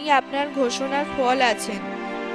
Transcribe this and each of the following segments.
আপনি আপনার ঘোষণার ফল আছেন।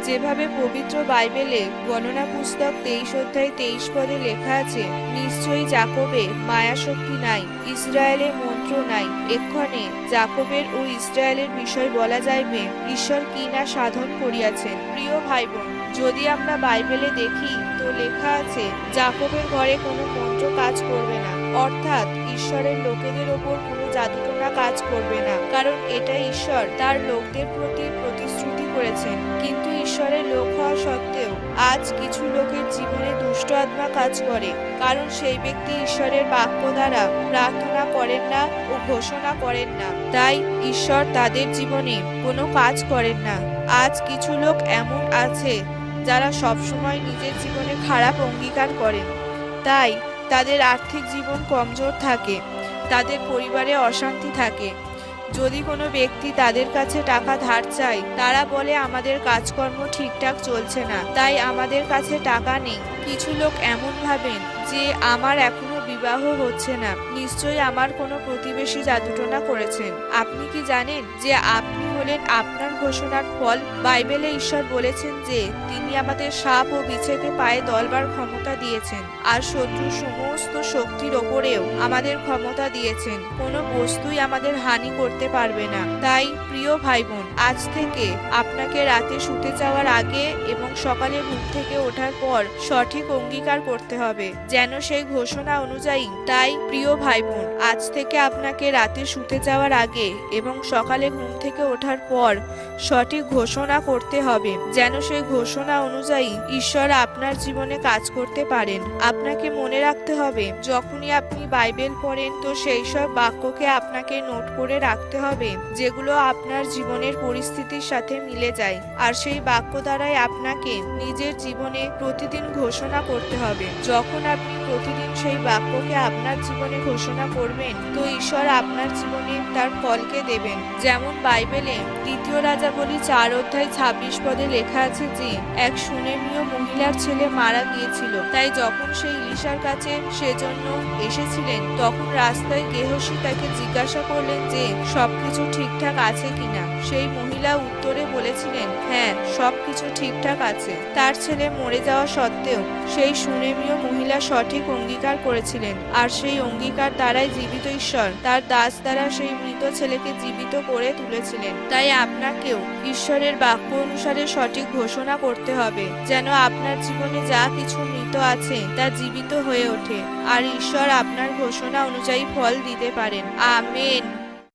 যেভাবে পবিত্র বাইবেলে গণনা পুস্তক 23 অধ্যায় 23 পদে লেখা আছে, নিশ্চয়ই যাকোবে মায়াশক্তি নাই, ইসরায়েলের মন্ত্র নাই। এক্ষণে যাকোবের ও ইসরায়েলের বিষয় বলা যাইবে, ঈশ্বর কি না সাধন করিয়াছেন। প্রিয় ভাই বোন, যদি আমরা বাইবেলে দেখি তো লেখা আছে যাকোবের ঘরে কোনো মন্ত্র কাজ করবে না, অর্থাৎ ঈশ্বরের লোকেদের ওপর কোনো জাদুটোনা কাজ করবে না, কারণ এটা ঈশ্বর তার লোকদের প্রতি প্রতিশ্রুতি করেছেন। কিন্তু ঈশ্বরের লোক হওয়া সত্ত্বেও আজ কিছু লোকের জীবনে দুষ্ট আত্মা কাজ করে, কারণ সেই ব্যক্তি ঈশ্বরের বাক্য দ্বারা প্রার্থনা করেন না ও ঘোষণা করেন না, তাই ঈশ্বর তাদের জীবনে কোনো কাজ করেন না। আজ কিছু লোক এমন আছে যারা সবসময় নিজের জীবনে খারাপ অঙ্গীকার করেন, তাই তাদের আর্থিক জীবন কমজোর থাকে, তাদের পরিবারে অশান্তি থাকে। যদি কোনো ব্যক্তি তাদের কাছে টাকা ধার চায়, তারা বলে আমাদের কাজকর্ম ঠিকঠাক চলছে না, তাই আমাদের কাছে টাকা নেই। কিছু লোক এমন ভাবেন যে আমার এখনো বিবাহ হচ্ছে না, নিশ্চয়ই আমার কোনো প্রতিবেশী জাদুটোনা করেছেন। আপনি কি জানেন যে আপনি হলেন আপনার ঘোষণার ফল? বাইবেলে ঈশ্বর বলেছেন যে তিনি আমাদের সাপ ও বিছেকে পায়ে দলবার ক্ষমতা দিয়েছেন, আর শত্রুর সমস্ত শক্তির ওপরেও আমাদের ক্ষমতা দিয়েছেন। কোনো বস্তুই আমাদের হানি করতে পারবে না। তাই প্রিয় ভাই বোন, আজ থেকে আপনাকে রাতে শুতে যাওয়ার আগে এবং সকালে ঘুম থেকে ওঠার পর সঠিক অঙ্গীকার করতে হবে, যেন সেই ঘোষণা অনুযায়ী। তাই প্রিয় ভাই বোন, আজ থেকে আপনাকে রাতে শুতে যাওয়ার আগে এবং সকালে ঘুম থেকে ওঠার পর সঠিক ঘোষণা করতে হবে, যেন সেই ঘোষণা অনুযায়ী ঈশ্বর আপনার জীবনে কাজ করতে পারেন। আপনাকে মনে রাখতে হবে, যখনই আপনি বাইবেল পড়েন তো সেই সব বাক্যকে আপনাকে নোট করে রাখতে হবে যেগুলো আপনার জীবনের পরিস্থিতির সাথে মিলে যায়, আর সেই বাক্য দ্বারাই আপনাকে নিজের জীবনে প্রতিদিন ঘোষণা করতে হবে। যখন আপনি প্রতিদিন সেই বাক্যকে আপনার জীবনে ঘোষণা করবেন তো ঈশ্বর আপনার জীবনে তার ফলকে দেবেন। যেমন বাইবেলে 2 রাজাবলী 4 অধ্যায় 26 পদে লেখা আছে যে এক সুনেমীয় মহিলার ছেলে মারা গিয়েছিল, তাই যখন সেই ইলিশার কাছে সেজন্য এসেছিলেন তখন রাস্তায় গেহসী তাকে জিজ্ঞাসা করলেন যে সবকিছু ঠিকঠাক আছে কিনা। সেই মহিলা উত্তরে বলেছিলেন, হ্যাঁ, সবকিছু ঠিকঠাক আছে। তার ছেলে মরে যাওয়া সত্ত্বেও সেই সুনেমীয় মহিলা সঠিক অঙ্গীকার করেছিলেন, আর সেই অঙ্গীকার দ্বারাই জীবিত ঈশ্বর তার দাস দ্বারা সেই মৃত ছেলেকে জীবিত করে তুলেছিলেন। তাই আপনাকেও ঈশ্বরের বাক্য অনুসারে সঠিক ঘোষণা করতে হবে, যেন আপনার জীবনে যা কিছু মৃত আছে তা জীবিত হয়ে ওঠে, আর ঈশ্বর আপনার ঘোষণা অনুযায়ী ফল দিতে পারেন। আমেন।